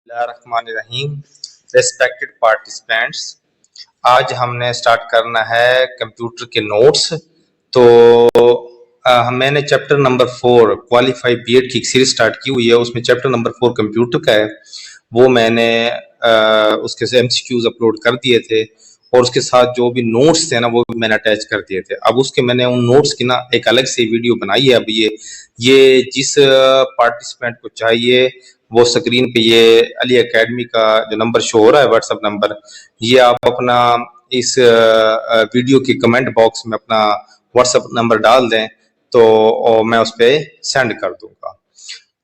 बिस्मिल्लाहिर्रहमानिर्रहीम। Respected participants, आज हमने स्टार्ट करना है कंप्यूटर के नोट्स। तो मैंने चैप्टर नंबर 4 क्वालिफाई बीएड की एक सीरीज स्टार्ट की हुई है। उसमें चैप्टर नंबर 4 कंप्यूटर का है। वो मैंने उसके से एमसीक्यूज अपलोड कर दिए थे और उसके साथ जो भी नोट्स थे ना वो भी मैंने अटैच कर दिए थे। अब उसके मैंने उन नोट्स की ना एक अलग से वीडियो बनाई है। अब ये जिस पार्टिसिपेंट को चाहिए वो स्क्रीन पे ये अली एकेडमी का जो नंबर शो हो रहा है व्हाट्सएप नंबर, ये आप अपना इस वीडियो के कमेंट बॉक्स में अपना व्हाट्सएप नंबर डाल दें तो मैं उस पर सेंड कर दूंगा।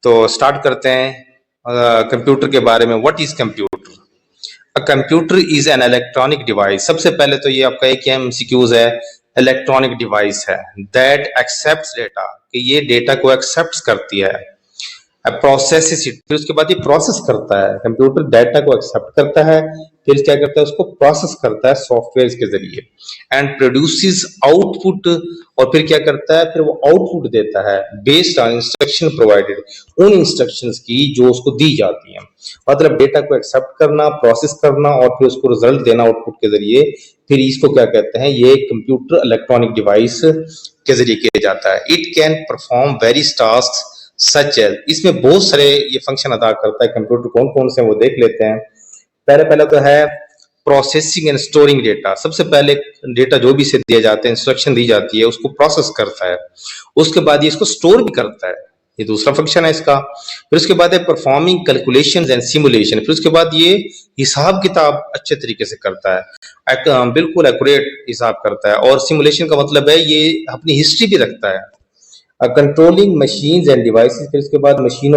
तो स्टार्ट करते हैं कंप्यूटर के बारे में। What is computer? A computer is an electronic device. सबसे पहले तो ये आपका एक एमसीक्यूज है, इलेक्ट्रॉनिक डिवाइस है दैट एक्सेप्ट्स डेटा, कि ये डेटा को एक्सेप्ट करती है। प्रोसेस इट, फिर उसके बाद ये प्रोसेस करता है। कंप्यूटर डाटा को एक्सेप्ट करता है, फिर क्या करता है उसको प्रोसेस करता है सॉफ्टवेयर के जरिए, एंड प्रोड्यूसेस आउटपुट। और फिर क्या करता है, फिर वो आउटपुट देता है बेस्ड ऑन इंस्ट्रक्शन प्रोवाइडेड, उन इंस्ट्रक्शंस की जो उसको दी जाती हैं। मतलब डेटा को एक्सेप्ट करना, प्रोसेस करना और फिर उसको रिजल्ट देना आउटपुट के जरिए, फिर इसको क्या कहते हैं, ये कंप्यूटर इलेक्ट्रॉनिक डिवाइस के जरिए किया जाता है। It can perform various task such as, इसमें बहुत सारे ये फंक्शन अदा करता है कंप्यूटर। कौन कौन से वो देख लेते हैं। पहले तो है प्रोसेसिंग एंड स्टोरिंग डेटा। सबसे पहले डेटा जो भी इसे दिया जाता है, इंस्ट्रक्शन दी जाती है, उसको प्रोसेस करता है। उसके बाद ये इसको स्टोर भी करता है, ये दूसरा फंक्शन है इसका। फिर उसके बाद है परफॉर्मिंग कैलकुलेशंस एंड सिमुलेशन। फिर उसके बाद ये हिसाब किताब अच्छे तरीके से करता है, बिल्कुल एक्यूरेट हिसाब करता है। और सिमुलेशन का मतलब है ये अपनी हिस्ट्री भी रखता है। कंट्रोलिंग मशीन्स एंड डिवाइसेस, फिर उसके बाद मशीन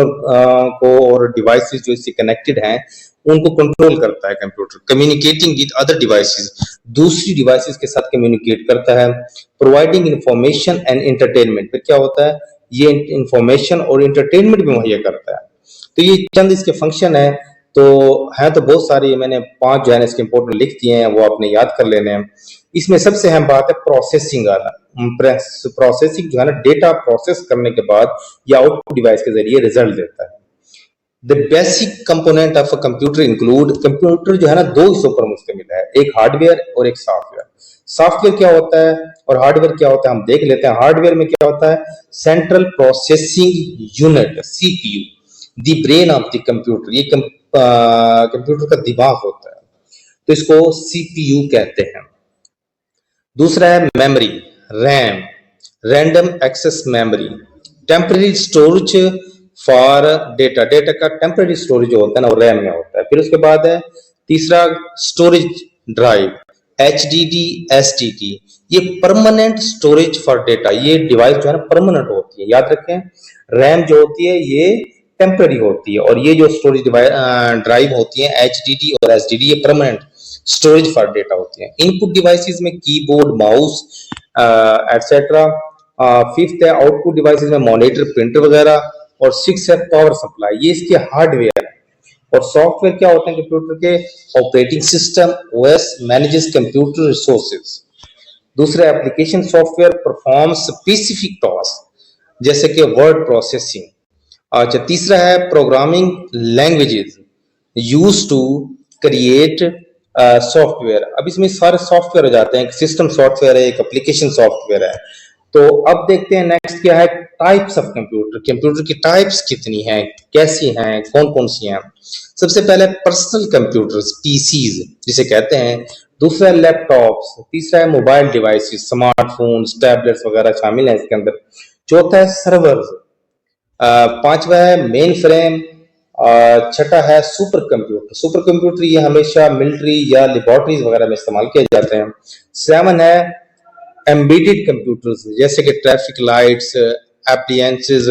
को और डिवाइसेस जो इससे कनेक्टेड हैं उनको कंट्रोल करता है computer. Communicating with other devices, दूसरी डिवाइसेस के साथ कम्युनिकेट करता है। प्रोवाइडिंग इंफॉर्मेशन एंड एंटरटेनमेंट, फिर क्या होता है, ये इंफॉर्मेशन और एंटरटेनमेंट भी मुहैया करता है। तो ये चंद इसके फंक्शन है। तो है तो बहुत सारे, मैंने 5 जो है इसके इंपोर्टेंट लिख दिए हैं, वो आपने याद कर लेने हैं। इसमें सबसे अहम बात है प्रोसेसिंग वाला। प्रोसेसिंग जो है ना, डेटा प्रोसेस करने के बाद या आउटपुट डिवाइस के जरिए रिजल्ट देता है। The basic component of a computer include, computer जो है ना 2 हिस्सों पर मुश्तमिल है, एक हार्डवेयर और एक सॉफ्टवेयर। सॉफ्टवेयर क्या होता है और हार्डवेयर क्या होता है हम देख लेते हैं। हार्डवेयर में क्या होता है, central processing unit, CPU, the brain of the computer. ये कंप्यूटर का दिमाग होता है, तो इसको सीपीयू कहते हैं। दूसरा है memory, RAM, random access memory, temporary storage for data, data का टेम्पररी स्टोरेज जो होता है ना वो रैम में होता है। फिर उसके बाद है तीसरा स्टोरेज ड्राइव, एचडीडी, एसडीडी, ये परमानेंट स्टोरेज फॉर डेटा। ये डिवाइस जो है ना परमानेंट होती है, याद रखें। रैम जो होती है ये टेम्पररी होती है और ये जो स्टोरेज ड्राइव होती है एचडीडी और एसडीडी, ये परमानेंट स्टोरेज फॉर डेटा होती है। इनपुट डिवाइसेस में कीबोर्ड, माउस एटसेट्रा। फिफ्थ है आउटपुट डिवाइसेस में मॉनिटर, प्रिंटर वगैरह। और 6 है पावर सप्लाई, ये इसके हार्डवेयर है। और सॉफ्टवेयर क्या होते हैं कंप्यूटर के, operating system, OS manages computer resources. दूसरा application software perform specific task जैसे कि वर्ड प्रोसेसिंग। अच्छा, तीसरा है programming languages use to create software. अब इसमें सारे सॉफ्टवेयर हो जाते हैं, एक सिस्टम सॉफ्टवेयर है, एक एप्लीकेशन सॉफ्टवेयर है। तो अब देखते हैं नेक्स्ट क्या है, टाइप्स ऑफ कंप्यूटर। कंप्यूटर की टाइप्स कितनी हैं, कैसी हैं, कौन कौन सी हैं। सबसे पहले पर्सनल कंप्यूटर्स, पीसीज जिसे कहते हैं। दूसरा है लैपटॉप्स। तीसरा है मोबाइल डिवाइसेस, स्मार्टफोन्स, टैबलेट्स वगैरह शामिल हैं इसके अंदर। चौथा है सर्वर्स। पांचवा है मेन फ्रेम। छठा है सुपर कंप्यूटर। सुपर कंप्यूटर ये हमेशा मिलिट्री या लेबोरेटरीज वगैरह में इस्तेमाल किए जाते हैं। 7 है एम्बेडेड कंप्यूटर्स जैसे कि ट्रैफिक लाइट्स, एप्लियंसेस,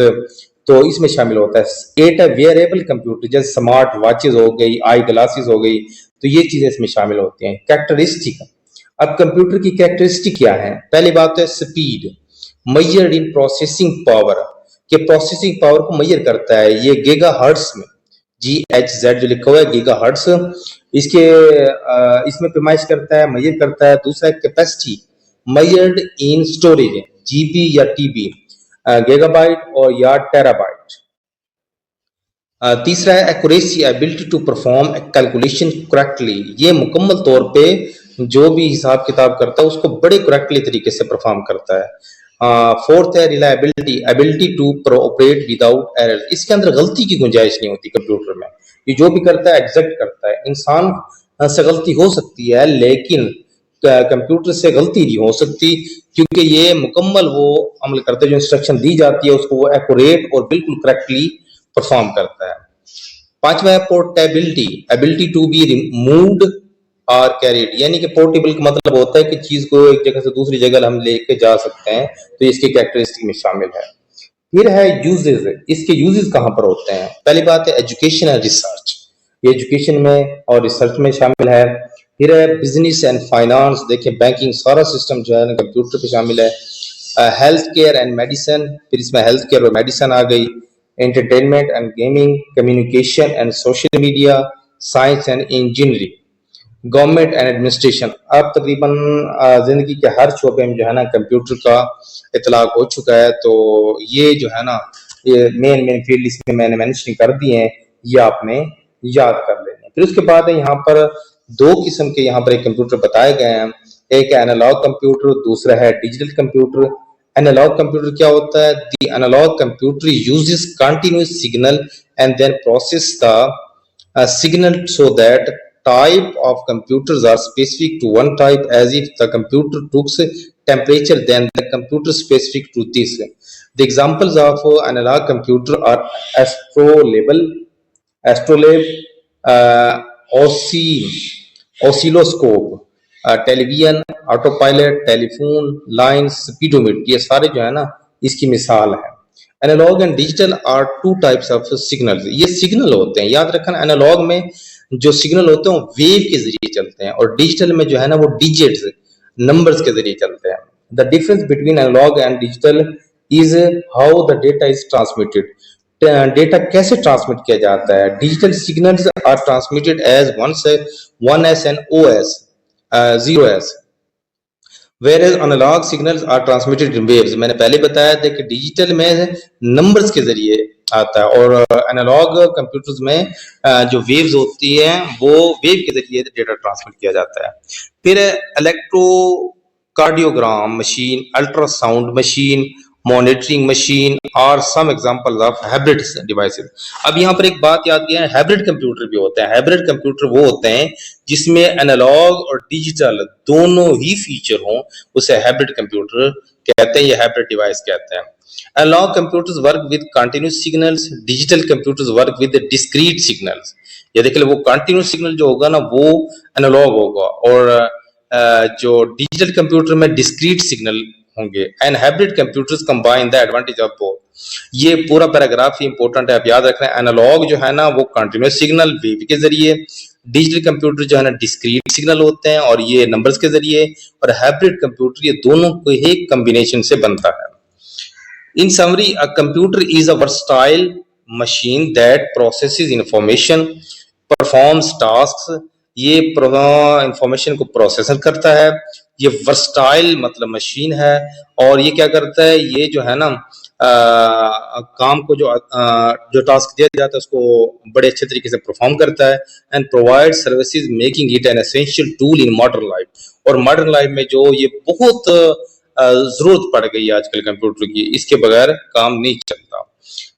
तो इसमें शामिल होता है। 8 है वेयरेबल कंप्यूटर जैसे स्मार्ट वॉचेस हो गई, आई ग्लासेस हो गई, तो ये चीजें इसमें शामिल होती हैं। कैरेक्टरिस्टिक, अब कंप्यूटर की कैरेक्टरिस्टिक क्या है। पहली बात है speed, measured in processing power, के प्रोसेसिंग पावर को मेजर करता है ये गीगा हर्ट्ज में, GHz जो लिखा हुआ है गीगा हर्ट्ज, इसके इसमें पैमाइश करता है, मेजर करता है। दूसरा है capacity, measured in storage, GB या टीबी, गीगाबाइट और या टेराबाइट। तीसरा है accuracy, ability to perform calculation correctly. ये मुकम्मल तौर पे जो भी हिसाब किताब करता है उसको बड़े करेक्टली तरीके से परफॉर्म करता है। फोर्थ है reliability, ability to operate without error. इसके अंदर गलती की गुंजाइश नहीं होती कंप्यूटर में, ये जो भी करता है एग्जैक्ट करता है। इंसान से गलती हो सकती है लेकिन कंप्यूटर से गलती नहीं हो सकती, क्योंकि ये मुकम्मल वो अमल करता है, जो इंस्ट्रक्शन दी जाती है उसको वो एक्यूरेट और बिल्कुल करेक्टली परफॉर्म करता है। पांचवा है portability, ability to be removed और कैरिड। यानी कि पोर्टेबल का मतलब होता है कि चीज को एक जगह से दूसरी जगह हम लेके जा सकते हैं, तो इसके कैरेक्टरिस्टिक में शामिल है। फिर है यूजेस, इसके यूजेस कहाँ पर होते हैं। पहली बात है एजुकेशन एंड रिसर्च, ये एजुकेशन में और रिसर्च में शामिल है। फिर है बिजनेस एंड फाइनेंस, देखिए बैंकिंग सारा सिस्टम जो है ना कंप्यूटर पे शामिल है। हेल्थ केयर एंड मेडिसिन, फिर इसमें हेल्थ केयर और मेडिसिन आ गई। Entertainment and gaming, communication and social media, science and engineering, government and administration. अब तकरीबन जिंदगी के हर शोबे में जो है ना कंप्यूटर का इतलाक हो चुका है। तो ये जो है ना ये मेन मेन फील्ड इसमें मैंने मेंशन कर दिए हैं, ये आपने याद कर लेने। फिर उसके बाद है यहाँ पर दो किस्म के यहाँ पर एक कंप्यूटर बताए गए हैं। एक है एनालॉग कंप्यूटर, दूसरा है डिजिटल कंप्यूटर। एनालॉग कंप्यूटर क्या होता है? The analog computer uses continuous signal and then process the signal so that type of computers are specific to one type, as if the computer took temperature then the computer specific to this. The examples of analog computer are astrolabe, uh, oscilloscope, television, autopilot, telephone, line, speedometer, ये सारे जो है ना इसकी मिसाल है। Analog and digital are two types of signals, ये signal होते हैं, याद रखना। एनालॉग में जो सिग्नल होते हैं वो वेव के जरिए चलते हैं, और डिजिटल में जो है ना वो डिजिट्स नंबर्स के जरिए चलते हैं। The difference between analog and digital is how the data is transmitted. Data कैसे ट्रांसमिट किया जाता है? Digital signals are transmitted as ones and O's, 0s, whereas analog signals are transmitted in waves। मैंने पहले बताया था कि digital में नंबर्स के जरिए आता है, और एनालॉग कंप्यूटर्स में जो वेव्स होती हैं वो वेव के जरिए डेटा ट्रांसमिट किया जाता है। फिर electrocardiogram machine, ultrasound machine, monitoring machine और some examples of hybrid devices. अब यहाँ पर एक बात याद किया है, हाइब्रिड कंप्यूटर भी होते हैं। हाइब्रिड कंप्यूटर वो होते हैं जिसमें एनालॉग और डिजिटल दोनों ही फीचर हों, उसे हाइब्रिड कंप्यूटर कहते हैं, ये हाइब्रिड डिवाइस कहते हैं। Analog computers work with continuous signals, digital computers work with discrete signals. ये देख लो, वो कंटिन्यूअस सिग्नल जो होगा ना वो एनालॉग होगा, और जो डिजिटल कंप्यूटर में डिस्क्रीट सिग्नल होंगे। And hybrid computers combine the advantage of both. ये पूरा पैराग्राफ ही इंपॉर्टेंट है, आप याद रखना है। एनालॉग जो है ना वो कंटिन्यूअस सिग्नल वेव के जरिए, डिजिटल कंप्यूटर जो है ना डिस्क्रीट सिग्नल होते हैं और ये नंबर्स के जरिए, और हाइब्रिड कंप्यूटर ये दोनों को एक कॉम्बिनेशन से बनता है। इन summary, a computer is a versatile machine that processes information, performs tasks. ये इंफॉर्मेशन को प्रोसेसर करता है। ये वर्सटाइल मतलब मशीन है, और ये क्या करता है, ये जो है ना काम को जो टास्क दिया जाता है उसको बड़े अच्छे तरीके से परफॉर्म करता है। And provide services making it an essential tool in modern life. और मॉडर्न लाइफ में जो ये बहुत जरूरत पड़ गई है आजकल कंप्यूटर की, इसके बगैर काम नहीं चलता।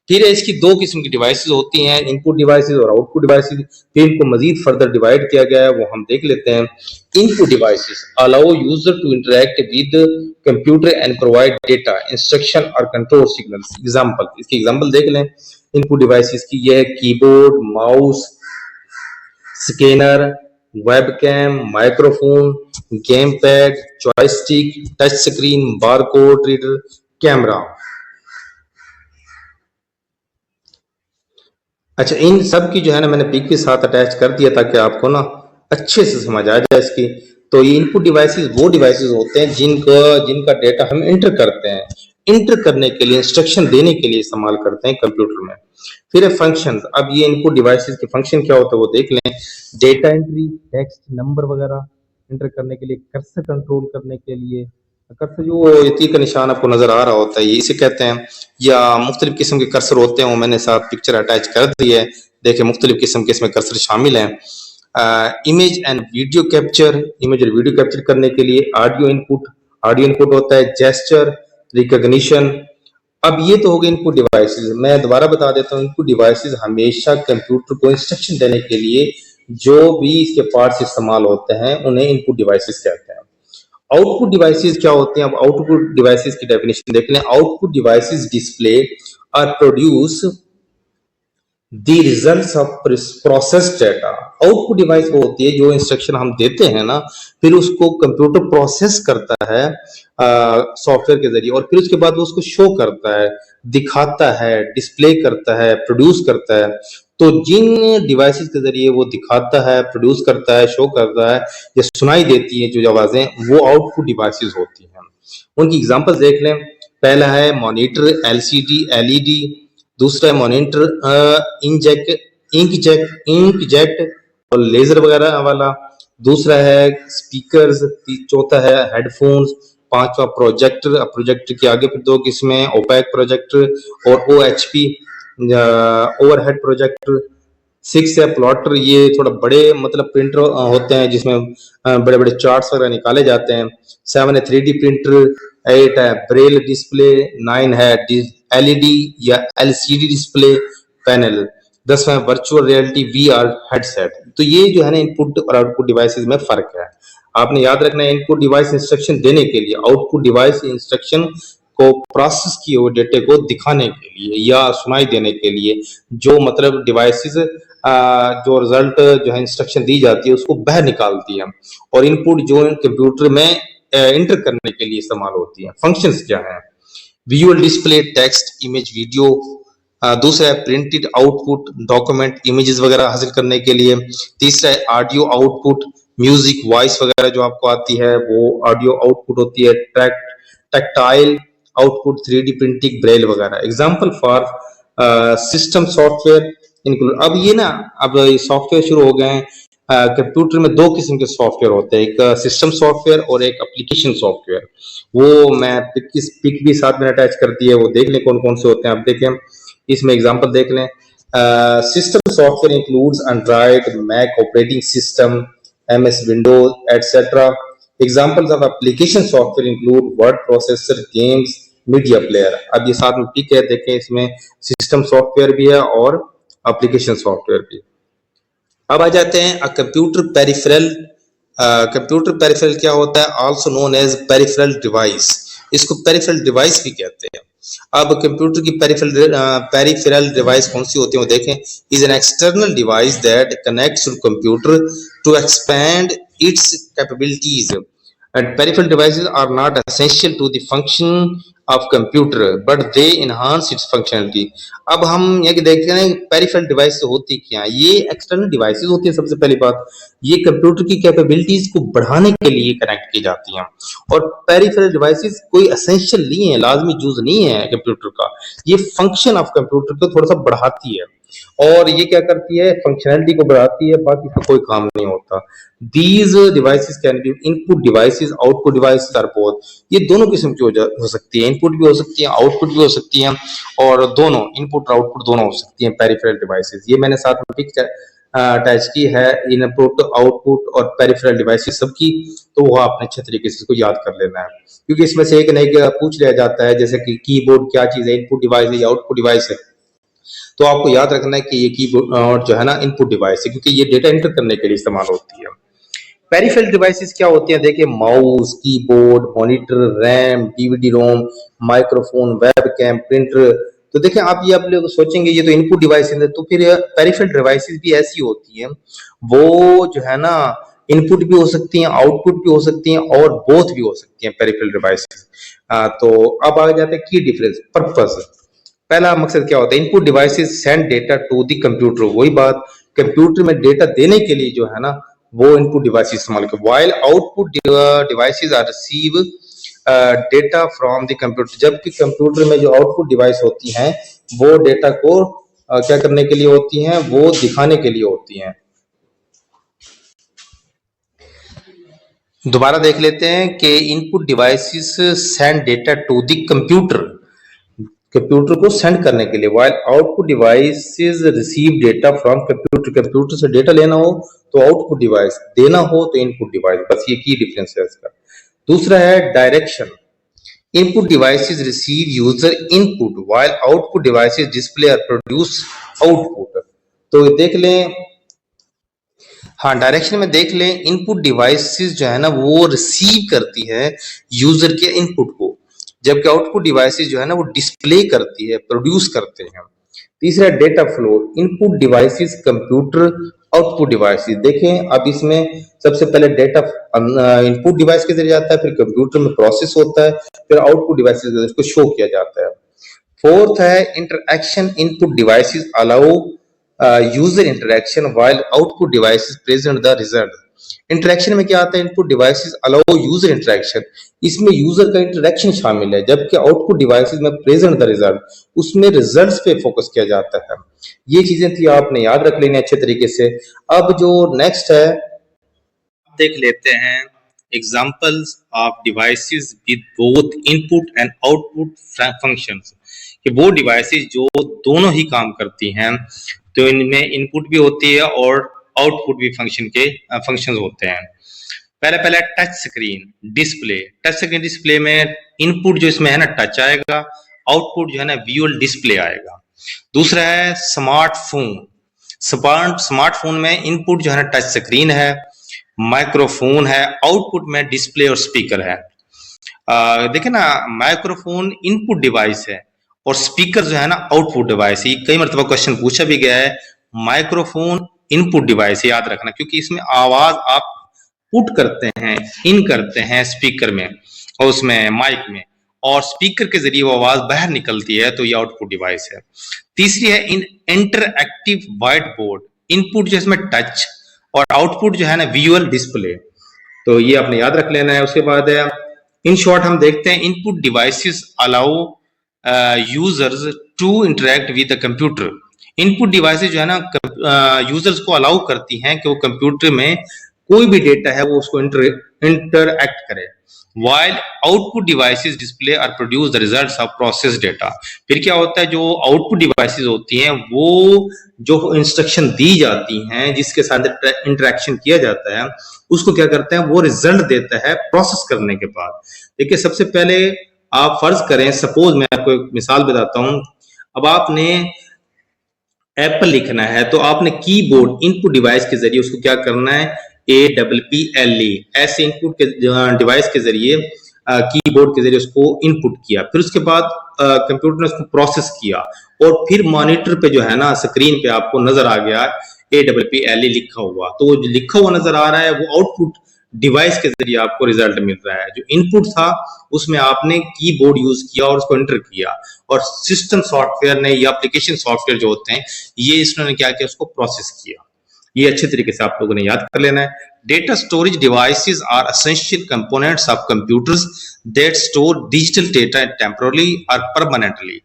फिर इसकी दो किस्म की डिवाइसेस होती हैं, इनपुट डिवाइसेस और आउटपुट डिवाइसेस। फिर इनको मजीद फर्दर डिवाइड किया गया है, वो हम देख लेते हैं। Input devices allow user to interact with computer and provide data, instruction और कंट्रोल सिग्नल्स। एग्जांपल, इसकी एग्जांपल देख लें इनपुट डिवाइसेस की। यह है keyboard, mouse, scanner, webcam, microphone, game pad, joystick, touch screen, barcode reader, camera. अच्छा, इन सब की जो है ना मैंने पिक के साथ अटैच कर दिया ताकि आपको ना अच्छे से समझ आ जाए इसकी। तो ये इनपुट डिवाइसेस वो डिवाइसेस होते हैं जिनका डेटा हम इंटर करते हैं, इंटर करने के लिए, इंस्ट्रक्शन देने के लिए इस्तेमाल करते हैं कंप्यूटर में। फिर है फंक्शंस। अब ये इनपुट डिवाइसेस के फंक्शन क्या होता है वो देख लें। डेटा एंट्री, टेक्स्ट, नंबर वगैरह इंटर करने के लिए, कर्सर कंट्रोल करने के लिए, कर्सर जो ये तीर का निशान आपको नजर आ रहा होता है, ये इसे कहते हैं, या मुख्तलिफ किस्म के कर्सर होते हैं, वो मैंने साथ पिक्चर अटैच कर दी है। देखिए मुख्तलिफ किस्म के इसमें कर्सर शामिल हैं। Image and video capture, image और वीडियो कैप्चर करने के लिए ऑडियो इनपुट होता है, जेस्चर रिकॉग्निशन। अब ये तो हो गए इनपुट डिवाइसेस। मैं दोबारा बता देता हूँ, इनपुट डिवाइसेस हमेशा कंप्यूटर को इंस्ट्रक्शन देने के लिए जो भी इसके पार्ट्स इस्तेमाल होते हैं उन्हें इनपुट डिवाइसेस कहते हैं। आउटपुट डिवाइसेस क्या होते हैं? अब आउटपुट डिवाइसेस की डेफिनेशन देख लें। आउटपुट डिवाइसेस डिस्प्ले और produce the results of process data. Output device वो होती है जो इंस्ट्रक्शन हम देते हैं ना, फिर उसको कंप्यूटर प्रोसेस करता है सॉफ्टवेयर के जरिए, और फिर उसके बाद वो उसको शो करता है, दिखाता है, डिस्प्ले करता है, प्रोड्यूस करता है। तो जिन डिवाइसेस के जरिए वो दिखाता है, प्रोड्यूस करता है, शो करता है, या सुनाई देती है जो आवाजें, वो आउटपुट डिवाइसेस होती हैं। उनकी एग्जांपल्स देख लें। पहला है मॉनिटर, एलसीडी, एलईडी। दूसरा है मॉनिटर इंक जेट और लेजर वगैरह वाला। दूसरा है स्पीकर्स। चौथा है हेडफोन्स। पांचवा प्रोजेक्टर। अब प्रोजेक्टर के आगे फिर दो किस्में, ओपैक प्रोजेक्टर और ओएचपी ओवरहेड प्रोजेक्टर। सिक्स है प्लॉटर, ये थोड़ा बड़े मतलब प्रिंटर होते हैं जिसमें बड़े बड़े चार्ट्स वगैरह निकाले जाते हैं। सेवन है 3D प्रिंटर। एट है ब्रेल डिस्प्ले। नाइन है एलईडी या एलसीडी डिस्प्ले पैनल। 10वां है वर्चुअल रियलिटी वीआर हेडसेट। तो ये जो है ना इनपुट और आउटपुट डिवाइसेस में फर्क है। आपने याद रखना है, इनपुट डिवाइस इंस्ट्रक्शन देने के लिए, आउटपुट डिवाइस इंस्ट्रक्शन को प्रोसेस किए हुए डेटे को दिखाने के लिए या सुनाई देने के लिए, जो मतलब डिवाइसेस जो रिजल्ट जो है इंस्ट्रक्शन दी जाती है उसको बाहर निकालती है, और इनपुट जो कंप्यूटर में इंटर करने के लिए इस्तेमाल होती है। फंक्शंस क्या है? Visual display, text, image, video. दूसरा है प्रिंटेड आउटपुट, डॉक्यूमेंट, इमेजेस वगैरह हासिल करने के लिए। तीसरा है ऑडियो आउटपुट, म्यूजिक, वॉइस वगैरह जो आपको आती है वो ऑडियो आउटपुट होती है। Tactile output, 3D printing, braille वगैरह। Example for system software include. अब ये ना, अब सॉफ्टवेयर शुरू हो गए हैं। कंप्यूटर में दो किस्म के सॉफ्टवेयर होते हैं, एक सिस्टम सॉफ्टवेयर और एक एप्लीकेशन सॉफ्टवेयर। वो मैं पिक भी साथ में अटैच कर दी है, वो देख लें कौन कौन से होते हैं। आप देखें इसमें एग्जांपल देख लें। System software includes Android, Mac operating system, MS Windows etcetera. Examples of application software include word processor, games, media player. अब ये साथ में पिक है, देखें इसमें सिस्टम सॉफ्टवेयर भी है और एप्लीकेशन सॉफ्टवेयर भी। अब आ जाते हैं कंप्यूटर पेरिफेरल। कंप्यूटर पेरिफेरल क्या होता है? Also known as peripheral device. इसको पेरिफेरल डिवाइस भी कहते हैं। अब कंप्यूटर की पेरिफेरल डिवाइस कौन सी होती है वो देखें। Is an external device that connects to computer to expand its capabilities. And peripheral devices are not essential to the function of computer, but they enhance its functionality. अब हम ये देखते हैं पेरिफेरल डिवाइस होती क्या है? ये एक्सटर्नल डिवाइसेस होती है। सबसे पहली बात, ये कंप्यूटर की कैपेबिलिटीज को बढ़ाने के लिए कनेक्ट की जाती हैं, और पेरिफेरल डिवाइसेस कोई एसेंशियल नहीं है, लाजमी जुज नहीं है कंप्यूटर का। ये फंक्शन ऑफ कंप्यूटर को थोड़ा सा बढ़ाती है, और ये क्या करती है? फंक्शनैलिटी को बढ़ाती है, बाकी का कोई काम नहीं होता। These devices can be input devices, output devices are both. ये दोनों किस्म की हो सकती है, इनपुट भी हो सकती है, आउटपुट भी हो सकती है, और दोनों इनपुट और आउटपुट दोनों हो सकती हैं पेरिफेरल डिवाइसेस। ये मैंने साथ में पिक अटैच की है, इनपुट, आउटपुट और पेरिफेरल डिवाइसेस सबकी, तो वो आपने अच्छे तरीके से इसको याद कर लेना है, क्योंकि इसमें से एक नहीं पूछ लिया जाता है, जैसे कि कीबोर्ड क्या चीज है, इनपुट डिवाइस है या आउटपुट डिवाइस है। तो आपको याद रखना है कि ये कीबोर्ड जो है ना इनपुट डिवाइस है, क्योंकि ये डेटा एंटर करने के लिए इस्तेमाल होती है। पेरिफेरल डिवाइसेस क्या होती हैं? देखिए mouse, keyboard, monitor, RAM, DVD ROM, microphone, webcam, printer. तो देखें आप लोग सोचेंगे ये तो इनपुट डिवाइसेस है, तो फिर पेरिफेरल डिवाइसेस भी ऐसी होती हैं, वो जो है ना इनपुट भी हो सकती हैं, आउटपुट भी हो सकती हैं, और बोथ भी हो सकती हैं पेरिफेरल डिवाइसेस। तो अब आ जाते हैं की डिफरेंस, पर्पस। पहला मकसद क्या होता है? Input devices send data to the computer. वही बात, कंप्यूटर में डेटा देने के लिए जो है ना वो इनपुट डिवाइस इस्तेमाल कर। While output devices are receive data from the computer. जबकि कंप्यूटर में जो आउटपुट डिवाइस होती हैं वो डेटा को क्या करने के लिए होती हैं? वो दिखाने के लिए होती हैं। दोबारा देख लेते हैं कि input devices send data to the computer, computer को सेंड करने के लिए, while output devices receive data from computer, computer से डेटा लेना हो तो आउटपुट डिवाइस, देना हो तो इनपुट डिवाइस, बस ये की डिफरेंस है इसका। दूसरा है direction, input devices receive user input while output devices display और प्रोड्यूस आउटपुट। तो देख लें, हाँ डायरेक्शन में देख लें, इनपुट डिवाइसेस जो है ना वो रिसीव करती है यूजर के इनपुट को, जबकि आउटपुट डिवाइसेस जो है ना वो डिस्प्ले करती है, प्रोड्यूस करते हैं। तीसरा data flow, input devices computer, output devices. देखें अब इसमें सबसे पहले डेटा इनपुट डिवाइस के जरिए जाता है, फिर कंप्यूटर में प्रोसेस होता है, फिर आउटपुट डिवाइसेस के जरिए शो किया जाता है। फोर्थ है interaction, input devices allow user interaction while output devices present the result. Interaction में क्या आता है, input devices allow user interaction, इसमें यूजर का इंटरेक्शन शामिल है, जबकि आउटपुट डिवाइसेस में प्रेजेंट द रिजल्ट, उसमें रिजल्ट्स पे फोकस किया जाता है। ये चीजें थी, आपने याद रख लेनी अच्छे तरीके से। अब जो नेक्स्ट है देख लेते हैं examples of devices with both input and output functions, कि वो डिवाइसेस जो दोनों ही काम करती हैं, तो इनमें इनपुट भी होती है और आउटपुट भी फंक्शंस होते हैं। पहले पहले touch screen display, touch screen display में इनपुट जो इसमें है ना टच आएगा, आउटपुट जो है ना विजुअल डिस्प्ले आएगा। दूसरा है स्मार्टफोन, स्मार्टफोन में इनपुट जो है ना टच स्क्रीन है, माइक्रोफोन है, आउटपुट में डिस्प्ले और स्पीकर है। देखिए ना, माइक्रोफोन इनपुट डिवाइस है और स्पीकर जो है ना आउटपुट डिवाइस है। कई मरतबा क्वेश्चन पूछा भी गया है, माइक्रोफोन इनपुट डिवाइस है, याद रखना, क्योंकि इसमें आवाज आप पुट करते हैं, इन करते हैं स्पीकर में और उसमें माइक में, और स्पीकर के जरिए वो आवाज बाहर निकलती है, तो ये आउटपुट डिवाइस है। तीसरी है इंटरएक्टिव व्हाइट बोर्ड, इनपुट जो इसमें टच और आउटपुट जो है ना विजुअल डिस्प्ले, तो ये आपने याद रख लेना है। उसके बाद है इन शॉर्ट हम देखते हैं input devices allow users to interact with the computer, input devices जो है ना यूजर्स को अलाउ करती हैं कि वो कंप्यूटर में कोई भी डेटा है वो उसको इंटरएक्ट करे, while आउटपुट डिवाइसेस डिस्प्ले और produce the results of process data. फिर क्या होता है, जो आउटपुट डिवाइसेस होती हैं वो जो इंस्ट्रक्शन दी जाती हैं, जिसके साथ इंटरेक्शन किया जाता है, उसको क्या करते हैं, वो रिजल्ट देता है प्रोसेस करने के बाद। देखिए सबसे पहले आप फर्ज करें, सपोज मैं आपको एक मिसाल बताता हूं, अब आपने एप्पल लिखना है, तो आपने कीबोर्ड इनपुट डिवाइस के जरिए उसको क्या करना है, APPLE ऐसे इनपुट के डिवाइस के जरिए कीबोर्ड के जरिए उसको इनपुट किया, फिर उसके बाद कंप्यूटर ने उसको प्रोसेस किया, और फिर मॉनिटर पे जो है ना स्क्रीन पे आपको नजर आ गया APPLE लिखा हुआ, तो जो लिखा हुआ नजर आ रहा है वो आउटपुट डिवाइस के जरिए आपको रिजल्ट मिल रहा है। जो इनपुट था उसमें आपने कीबोर्ड यूज किया और उसको एंटर किया, और सिस्टम सॉफ्टवेयर ने या एप्लीकेशन सॉफ्टवेयर जो होते हैं ये इसने क्या किया, उसको प्रोसेस किया। ये अच्छे तरीके से आप लोगों ने याद कर लेना है। Data storage devices are essential components of computers that store digital data temporary और परमानेंटली।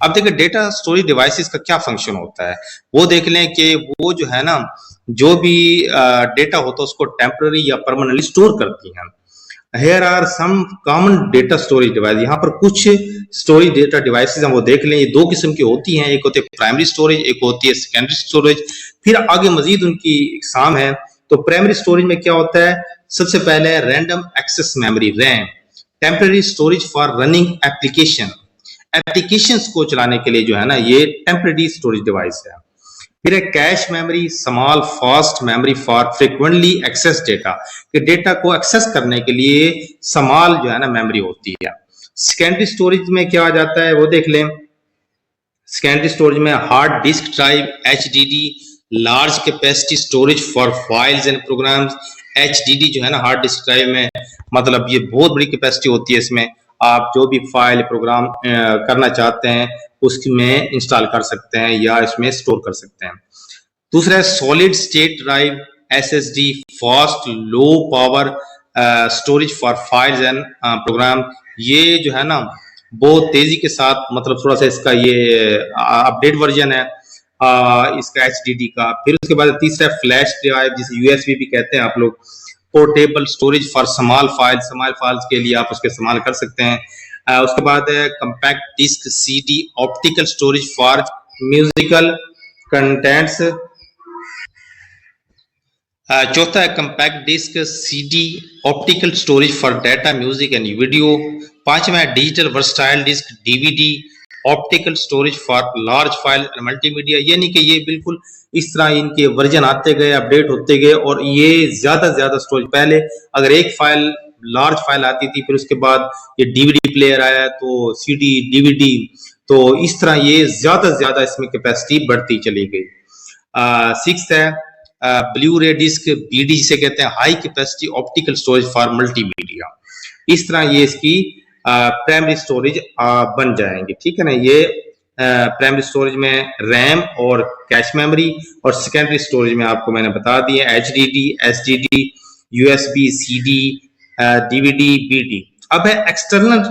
अब देखिए डेटा स्टोरेज डिवाइसेस का क्या फंक्शन होता है, वो देख लें कि वो जो है ना जो भी डेटा होता है उसको टेम्पररी या परमानेंटली स्टोर करती हैं। Here are some common data storage device, यहाँ पर कुछ स्टोरेज डेटा डिवाइसेस हम वो देख लें। ये दो किस्म की होती हैं, एक होती है प्राइमरी स्टोरेज, एक होती है सेकेंडरी स्टोरेज, फिर आगे मजीद उनकी इकसाम है। तो प्राइमरी स्टोरेज में क्या होता है, सबसे पहले random access memory RAM, temporary storage for running application, applications को चलाने के लिए जो है ना ये टेम्पररी स्टोरेज डिवाइस है। फिर है cache memory, small fast memory for frequently access data, कि डेटा को एक्सेस करने के लिए स्मॉल जो है ना मेमोरी होती है। सेकेंडरी स्टोरेज में क्या आ जाता है वो देख लें। सेकेंडरी स्टोरेज में hard disk drive, HDD, large capacity storage for files and programs. HDD जो है ना हार्ड डिस्क ड्राइव में, मतलब ये बहुत बड़ी कैपेसिटी होती है, इसमें आप जो भी फाइल प्रोग्राम करना चाहते हैं उसमें इंस्टॉल कर सकते हैं या इसमें स्टोर कर सकते हैं। दूसरा है solid state drive, SSD, fast low power storage for files and program. ये जो है ना बहुत तेजी के साथ, मतलब थोड़ा सा इसका ये अपडेट वर्जन है इसका HDD का। फिर उसके बाद तीसरा फ्लैश ड्राइव, जिसे USB भी कहते हैं आप लोग, portable storage for small files के लिए आप उसके इस्तेमाल कर सकते हैं। उसके बाद है compact disc CD optical storage for musical contents. चौथा है compact disc CD optical storage for data music and video. पांचवा है digital versatile disc DVD optical storage for large file and multimedia. यानी कि ये बिल्कुल इस तरह इनके वर्जन आते गए, अपडेट होते गए और ये ज्यादा से ज्यादा स्टोरेज। पहले अगर एक फाइल लार्ज फाइल आती थी, फिर उसके बाद ये डीवीडी प्लेयर आया तो सीडी डीवीडी, तो इस तरह ये ज्यादा से ज्यादा इसमें कैपेसिटी बढ़ती चली गई। सिक्स्थ है ब्लू रे डिस्क बीडी जिसे कहते हैं high capacity optical storage for multimedia. इस तरह ये इसकी प्राइमरी स्टोरेज बन जाएंगे, ठीक है ना। ये प्राइमरी स्टोरेज में रैम और कैश मेमोरी, और सेकेंडरी स्टोरेज में आपको मैंने बता दिया HDD, SDD, USB, CD, DVD, BD. अब है external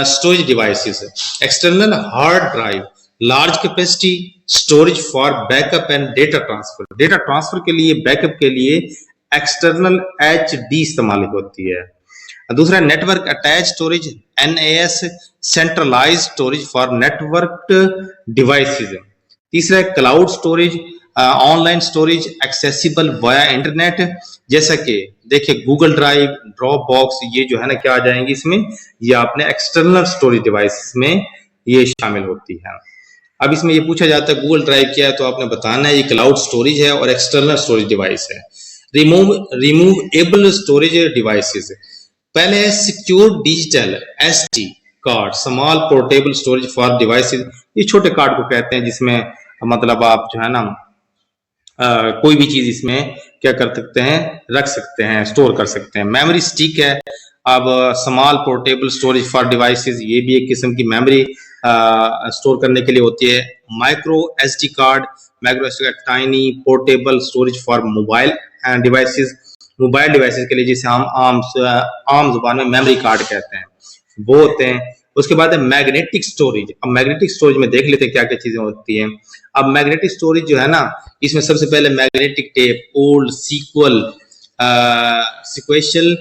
storage devices. External hard drive large capacity storage for backup and data transfer. Data transfer के लिए, बैकअप के लिए एक्सटर्नल एचडी इस्तेमाल होती है। दूसरा network attach storage NAS centralised storage for networked devices. तीसरा है cloud storage online storage accessible via internet, जैसा कि देखिए गूगल ड्राइव, ड्रॉप बॉक्स, ये जो है ना क्या आ जाएंगे इसमें, ये अपने एक्सटर्नल स्टोरेज डिवाइसेस में ये शामिल होती है। अब इसमें ये पूछा जाता है गूगल ड्राइव क्या है, तो आपने बताना है ये क्लाउड स्टोरेज है और एक्सटर्नल स्टोरेज डिवाइस है। रिमूवेबल स्टोरेज डिवाइसेस, पहले है secure digital SD card small portable storage for devices. ये छोटे कार्ड को कहते हैं जिसमें मतलब आप जो है ना कोई भी चीज इसमें क्या कर सकते हैं, रख सकते हैं, स्टोर कर सकते हैं। मेमोरी स्टिक है। अब small portable storage for devices, ये भी एक किस्म की मेमोरी स्टोर करने के लिए होती है। Micro SD card, micro SD card tiny portable storage for mobile devices. Mobile devices के लिए जिसे हम आम जुबान में मेमोरी कार्ड कहते हैं, वो होते हैं। उसके बाद है मैग्नेटिक स्टोरेज। अब मैग्नेटिक स्टोरेज में देख लेते हैं क्या क्या चीजें होती हैं। अब मैग्नेटिक स्टोरेज जो है ना, इसमें सबसे पहले magnetic tape, old sequential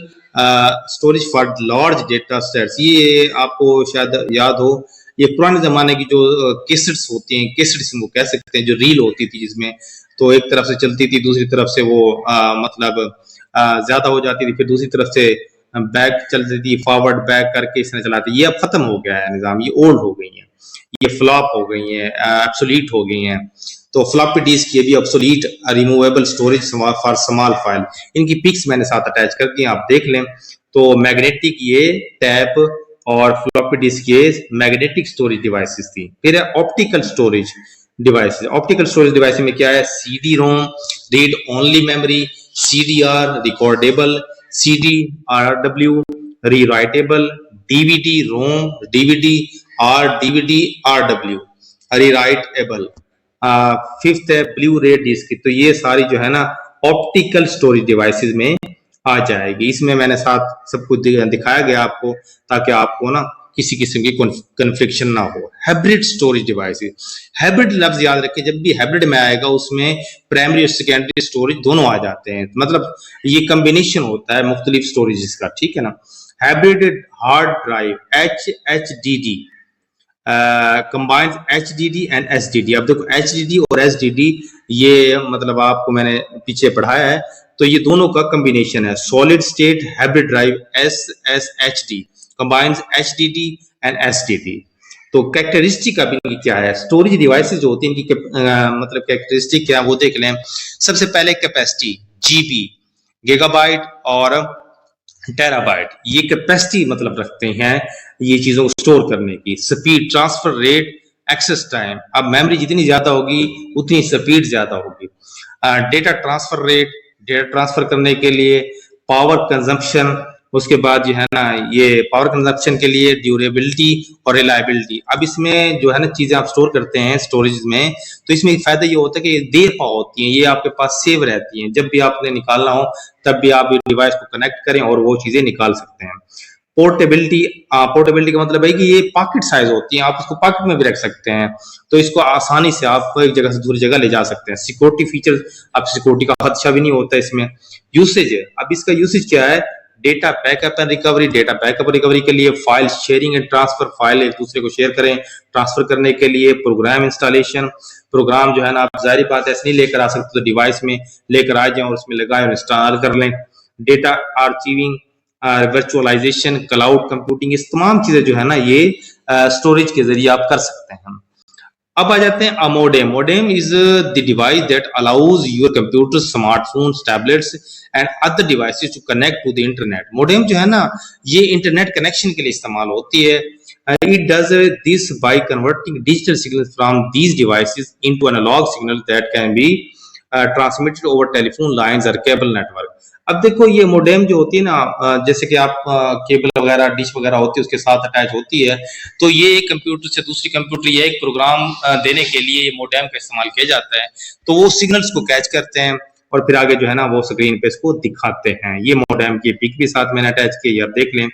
storage for large data sets. ये आपको शायद याद हो, ये पुराने जमाने की जो कैसेट्स होती हैं, कैसेट्स वो कह सकते हैं, जो रील होती थी जिसमें तो एक तरफ से चलती थी, दूसरी तरफ से वो मतलब ज्यादा हो जाती थी, फिर दूसरी तरफ से बैक चलती थी, फॉरवर्ड बैक करके इसने चलाती। ये अब खत्म हो गया है निजाम, ये ओल्ड हो गई है, ये फ्लॉप हो गई है, एब्सोलीट हो गई हैं। तो फ्लॉपी डिस्क ये भी obsolete removable storage for small file. इनकी पिक्स मैंने साथ अटैच कर दी, आप देख लें। तो मैग्नेटिक ये टैप और फ्लॉपी डिस्क ये मैग्नेटिक स्टोरेज डिवाइसेस थी। फिर है optical storage devices. Optical storage device में क्या है, CD ROM read only memory, CDR recordable, CD RW rewritable, DVD ROM DVD RW rewritable. Fifth है ब्लू रे डिस्क। तो ये सारी जो है ना ऑप्टिकल स्टोरेज डिवाइसेस में आ जाएगी। इसमें मैंने साथ सब कुछ दिखाया गया आपको, ताकि आपको ना किसी किस्म की कन्फ्लिक्शन ना हो। हाइब्रिड स्टोरेज डिवाइसेस, हाइब्रिड लफ्ज याद रखें, जब भी हाइब्रिड में आएगा उसमें प्राइमरी और सेकेंडरी स्टोरेज दोनों आ जाते हैं, मतलब ये कॉम्बिनेशन होता है मुख्तलिफ स्टोरेज का, ठीक है ना। Hybrid hard drive HDD combines HDD and SDD। अब देखो HDD और SDD ये मतलब आपको मैंने पीछे पढ़ाया है, तो ये दोनों का कॉम्बिनेशन है। Solid state hybrid drive SSHD combines HDD and SDD। तो कैरेक्टरिस्टिक अब इनकी क्या है, स्टोरेज डिवाइसेस जो होती हैं इनकी मतलब कैरेक्टरिस्टिक क्या है वो देख लें। सबसे पहले कैपेसिटी GB, गीगाबाइट और टेराबाइट, ये कैपेसिटी मतलब रखते हैं ये चीजों को स्टोर करने की। Speed, transfer rate, access time, अब मेमोरी जितनी ज्यादा होगी उतनी स्पीड ज्यादा होगी। Data transfer rate, data transfer करने के लिए। पावर कंजम्पशन, उसके बाद जो है ना ये पावर कंजम्पशन के लिए ड्यूरेबिलिटी और रिलायबिलिटी। अब इसमें जो है ना चीजें आप स्टोर करते हैं स्टोरेज में, तो इसमें फायदा ये होता है कि देर पा होती हैं, ये आपके पास सेव रहती हैं, जब भी आपने निकालना हो तब भी आप डिवाइस को कनेक्ट करें और वो चीजें निकाल सकते हैं। पोर्टेबिलिटी का मतलब है कि ये पॉकेट साइज होती है, आप इसको पॉकेट में भी रख सकते हैं, तो इसको आसानी से आप एक जगह से दूसरी जगह ले जा सकते हैं। सिक्योरिटी फीचर, अब सिक्योरिटी का खदशा भी नहीं होता इसमें। यूसेज है, अब इसका यूसेज क्या है, data backup and recovery. Data backup recovery के लिए file sharing and transfer, file एक दूसरे को शेयर करें, ट्रांसफर करने के लिए। प्रोग्राम इंस्टॉलेशन, प्रोग्राम जो है ना आप जाहिर बात है ऐसे नहीं लेकर आ सकते, तो डिवाइस में लेकर आ जाए और उसमें लगाए और इंस्टॉल कर लें। डेटा आर्चीविंग, वर्चुअलाइजेशन, क्लाउड कंप्यूटिंग, इस तमाम चीजें जो है ना ये स्टोरेज के जरिए आप कर सकते हैं। अब आ जाते हैं modem. Modem is the device that allows your computer, smartphones, tablets and other devices to connect to the internet. Modem जो है ना ये इंटरनेट कनेक्शन के लिए इस्तेमाल होती है। It does this by converting digital signal from these devices into analog signal that can be transmitted over telephone lines और केबल नेटवर्क। अब देखो ये मोडेम जो होती है ना, जैसे कि आप केबल वगैरह, डिश वगैरह होती है उसके साथ अटैच होती है, तो ये एक कंप्यूटर से दूसरी कंप्यूटर या एक प्रोग्राम देने के लिए ये मोडेम का इस्तेमाल किया जाता है। तो वो सिग्नल्स को कैच करते हैं और फिर आगे जो है ना वो स्क्रीन पे इसको दिखाते हैं। ये मोडेम की पिक भी साथ मैंने अटैच की, यार देख लें।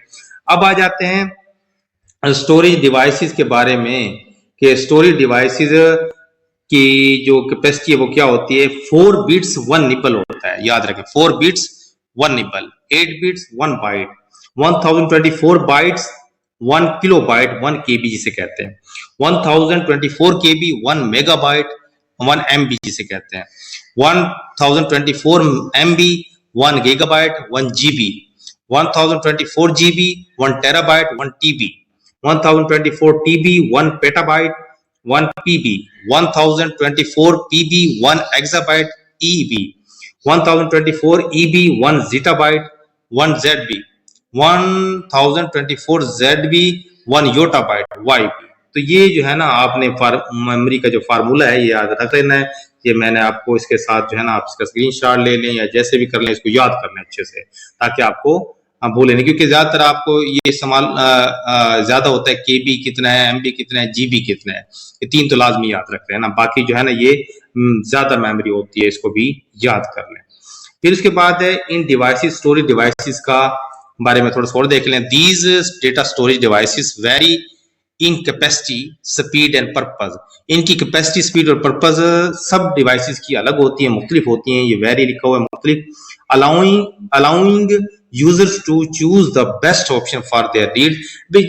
अब आ जाते हैं स्टोरेज डिवाइसेस के बारे में, कि स्टोरेज डिवाइसेस की जो कैपेसिटी है वो क्या होती है। 4 बिट्स 1 निपल होता है, याद रखें 4 bits 1 nibble, 8 bits 1 byte, 1024 bytes 1 kilobyte 1 KB जिसे कहते हैं, 1024 केबी 1 मेगाबाइट 1 एमबी जिसे कहते हैं, 1024 MB 1 gigabyte 1 GB, 1024 GB 1 terabyte 1 TB, 1024 TB 1 petabyte 1 PB, 1024 PB 1 exabyte EB, 1024 EB 1 zettabyte 1 ZB, 1024 ZB 1 yottabyte YB. तो ये जो है ना आपने मेमोरी का जो फार्मूला है ये याद रख लेना है। ये मैंने आपको इसके साथ जो है ना आप इसका स्क्रीनशॉट ले लें या जैसे भी कर लें, इसको याद कर लें अच्छे से, ताकि आपको भूले नहीं, क्योंकि ज्यादातर आपको ये इस्तेमाल ज्यादा होता है, केबी कितना है, एमबी कितना है, जीबी कितना है, ये 3 तो लाजमी याद रखते हैं ना, बाकी जो है ना ये ज्यादा मेमोरी होती है, इसको भी याद कर लें। फिर उसके बाद है इन डिवाइसेस, स्टोरेज डिवाइसेस का बारे में थोड़ा सा और देख लें। These data storage devices very in capacity, speed and purpose. इनकी कैपेसिटी, स्पीड और पर्पज सब डिवाइसेस की अलग होती है, मुख्तलिफ होती हैं। ये वेरी लिखा हुआ है, मुख्तलिफ, allowing users to choose the best option for their need.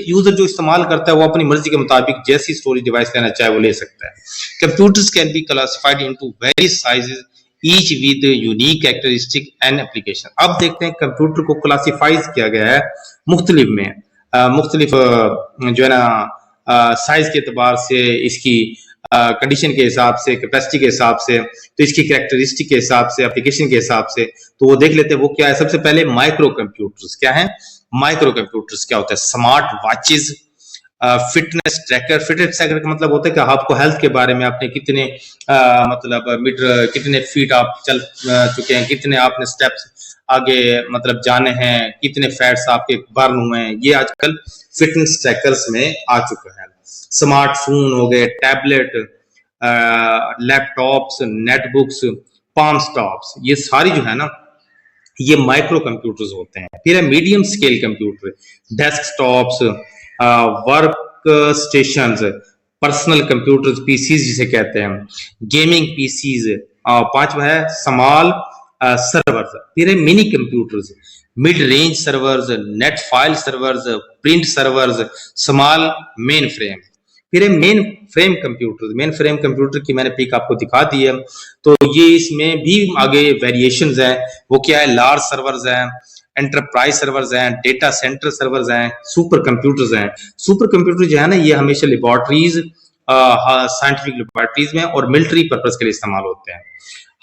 User जो इस्तेमाल करता है वो अपनी मर्जी के मुताबिक जैसी स्टोरेज डिवाइस लेना चाहे वो ले सकता है। Computers can be classified into various sizes each with unique characteristic and application. अब देखते हैं कंप्यूटर को क्लासिफाइज किया गया है मुख्तलिफ में, मुख्तलिफ जो है ना साइज के एतबार से, इसकी कंडीशन के हिसाब से, कैपेसिटी के हिसाब से, तो इसकी कैरेक्टरिस्टिक के हिसाब से, एप्लीकेशन के हिसाब से, तो वो देख लेते हैं वो क्या है। सबसे पहले माइक्रो कंप्यूटर्स क्या है। माइक्रो कंप्यूटर्स क्या होता है, smart watches, fitness tracker. Fitness tracker का मतलब होता है कि आपको हेल्थ के बारे में, आपने कितने मतलब मीटर, कितने फीट आप चल चुके हैं, कितने आपने स्टेप्स आगे मतलब जाने हैं, कितने फैट्स आपके बर्न हुए हैं, ये आजकल फिटनेस ट्रैकर्स में आ चुका है। स्मार्टफोन हो गए, tablet, laptops, Netbooks, palm stops, ये सारी जो है ना ये माइक्रो कंप्यूटर्स होते हैं। फिर है medium scale computer, desktops, work stations, personal computers, PCs जिसे कहते हैं, गेमिंग पीसीज। पांचवा है स्मॉल सर्वर्स। फिर है mini computers, mid range servers, net file servers, print servers, small main frame. फिर है main frame computer. Main frame computer की मैंने पिक आपको दिखा दी है, तो ये इसमें भी आगे वेरिएशंस हैं। वो क्या है, लार्ज सर्वर्स हैं, एंटरप्राइज सर्वर्स हैं, डेटा सेंटर सर्वर्स हैं, सुपर कंप्यूटर्स हैं। सुपर कंप्यूटर जो है ना ये हमेशा लेबोरेटरीज, साइंटिफिक लेबोरेटरीज में और मिलिट्री पर्पस के लिए इस्तेमाल होते हैं।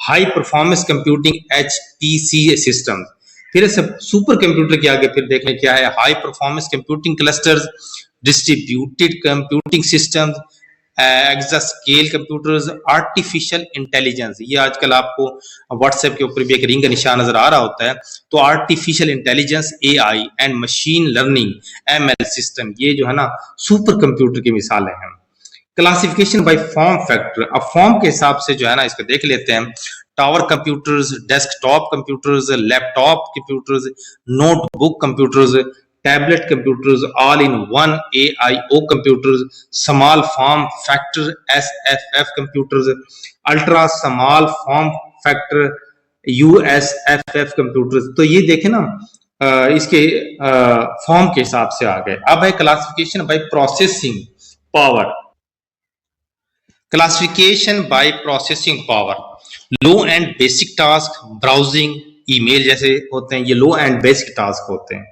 High performance computing HPC system. फिर सुपर कंप्यूटर के आगे फिर देखें क्या है, high performance computing clusters, distributed computing system, exascale computers, artificial intelligence. ये आजकल आपको व्हाट्सएप के ऊपर भी एक रिंग का निशान नजर आ रहा होता है, तो artificial intelligence, AI and machine learning, ML system, ये जो है ना सुपर कंप्यूटर की मिसालें हैं। Classification by form factor. अब फॉर्म के हिसाब से जो है ना इसको देख लेते हैं। Tower computers, desktop computers, laptop computers, notebook computers, tablet computers, all-in-one AIO computers, small form factor SFF computers, ultra small form factor USFF computers। तो ये देखें ना, इसके फॉर्म के हिसाब से आ गए। अब है classification bye processing power. Classification bye processing power, low and basic task, browsing, email जैसे होते हैं, ये लो एंड बेसिक टास्क होते हैं।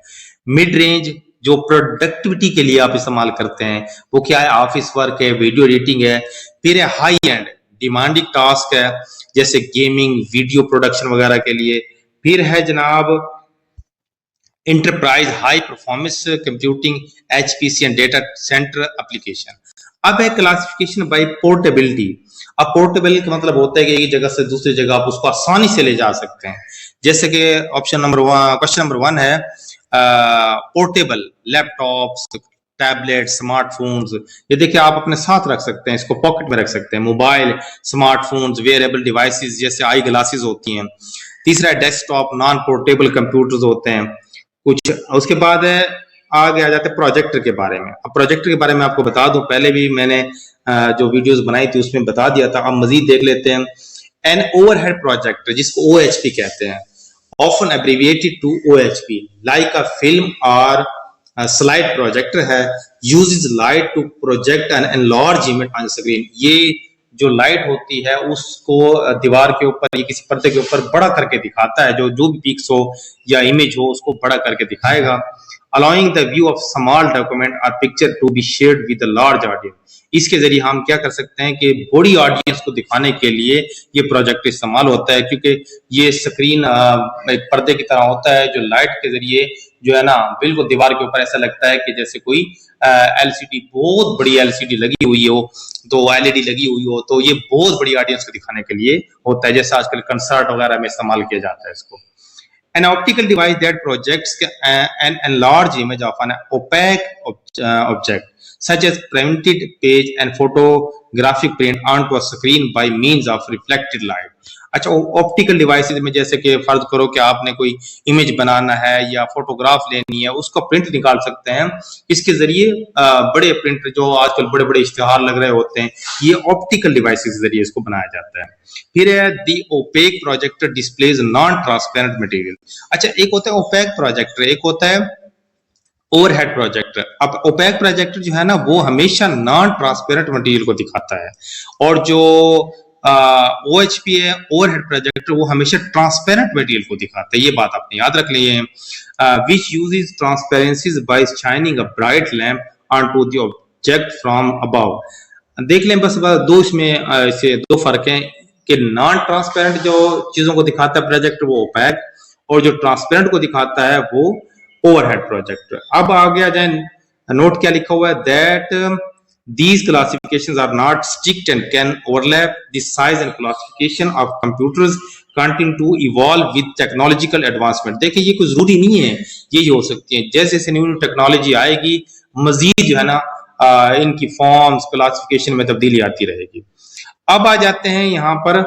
मिड रेंज जो प्रोडक्टिविटी के लिए आप इस्तेमाल करते हैं, वो क्या है, ऑफिस वर्क है, वीडियो एडिटिंग है। फिर है हाई एंड डिमांडिंग टास्क है, जैसे गेमिंग, वीडियो प्रोडक्शन वगैरह के लिए। फिर है जनाब enterprise high performance computing, HPC and data centre application. अब है क्लासिफिकेशन बाय पोर्टेबिलिटी। अब पोर्टेबल का मतलब होता है कि एक जगह से दूसरी जगह आप उसको आसानी से ले जा सकते हैं। जैसे कि क्वेश्चन नंबर 1 है पोर्टेबल लैपटॉप्स, टैबलेट, स्मार्टफोन्स। ये देखिए आप अपने साथ रख सकते हैं, इसको पॉकेट में रख सकते हैं। मोबाइल, स्मार्टफोन्स, वेयरेबल डिवाइसेस जैसे आई ग्लासेस होती हैं। तीसरा है डेस्कटॉप, नॉन पोर्टेबल कंप्यूटर्स होते हैं कुछ। उसके बाद है आगे आ जाते हैं प्रोजेक्टर के बारे में। अब प्रोजेक्टर के बारे में आपको बता दूं, पहले भी मैंने जो वीडियोस बनाई थी उसमें बता दिया था। अब मजीद देख लेते हैं। एन ओवरहेड प्रोजेक्टर, जिसको OHP कहते हैं, often abbreviated to OHP, like a film और स्लाइड प्रोजेक्टर है, uses light to project an enlarge image on screen. ये जो लाइट होती है उसको दीवार के ऊपर या किसी पर्दे के ऊपर बड़ा करके दिखाता है, जो भी पिक्स हो या इमेज हो उसको बड़ा करके दिखाएगा। allowing the view of small document or picture to be shared with a large audience। इसके जरिए हम क्या कर सकते हैं कि बड़ी ऑडियंस को दिखाने के लिए ये प्रोजेक्ट इस्तेमाल होता है, क्योंकि ये स्क्रीन एक पर्दे की तरह होता है, जो लाइट के जरिए जो है ना बिल्कुल दीवार के ऊपर ऐसा लगता है कि जैसे कोई LCD, बहुत बड़ी LCD लगी हुई हो, तो LED लगी हुई हो, तो ये बहुत बड़ी ऑडियंस को दिखाने के लिए होता है, जैसे आजकल कंसर्ट वगैरह में इस्तेमाल किया जाता है इसको। An optical device that projects an enlarged image of an opaque object, such as printed page and photographic print onto a screen by means of reflected light। अच्छा, ऑप्टिकल डिवाइसेस में जैसे कि फर्ज करो कि आपने कोई इमेज बनाना है या फोटोग्राफ लेनी है, उसका प्रिंट निकाल सकते हैं इसके जरिए। बड़े प्रिंट जो आजकल बड़े बड़े इश्तिहार लग रहे होते हैं, ये ऑप्टिकल डिवाइसेस के जरिए इसको बनाया जाता है। फिर है the opaque projector displays non transparent material. अच्छा, एक होता है ओपेक प्रोजेक्टर, एक होता है ओवरहेड प्रोजेक्टर। अब ओपेक प्रोजेक्टर जो है ना वो हमेशा नॉन ट्रांसपेरेंट मटेरियल को दिखाता है, और जो OHP है ओवरहेड प्रोजेक्टर, वो हमेशा ट्रांसपेरेंट मटेरियल को दिखाता है। ये बात आपने याद रख ली है। which uses transparencies by shining a bright lamp onto the object from above। देख लें बस दो इसमें इसे दो फर्क हैं कि नॉन ट्रांसपेरेंट जो चीजों को दिखाता है प्रोजेक्टर वो ओपेक, और जो ट्रांसपेरेंट को दिखाता है वो ओवरहेड प्रोजेक्टर। अब आगे आ जाए, नोट क्या लिखा हुआ है, that these classifications are not strict and can overlap। the size and classification of computers continue to evolve with technological advancement। देखिए ये कुछ जरूरी नहीं है यही हो सकती है, जैसे जैसे न्यू टेक्नोलॉजी आएगी मजीद जो है ना इनकी फॉर्म्स क्लासिफिकेशन में तब्दीली आती रहेगी। अब आ जाते हैं यहाँ पर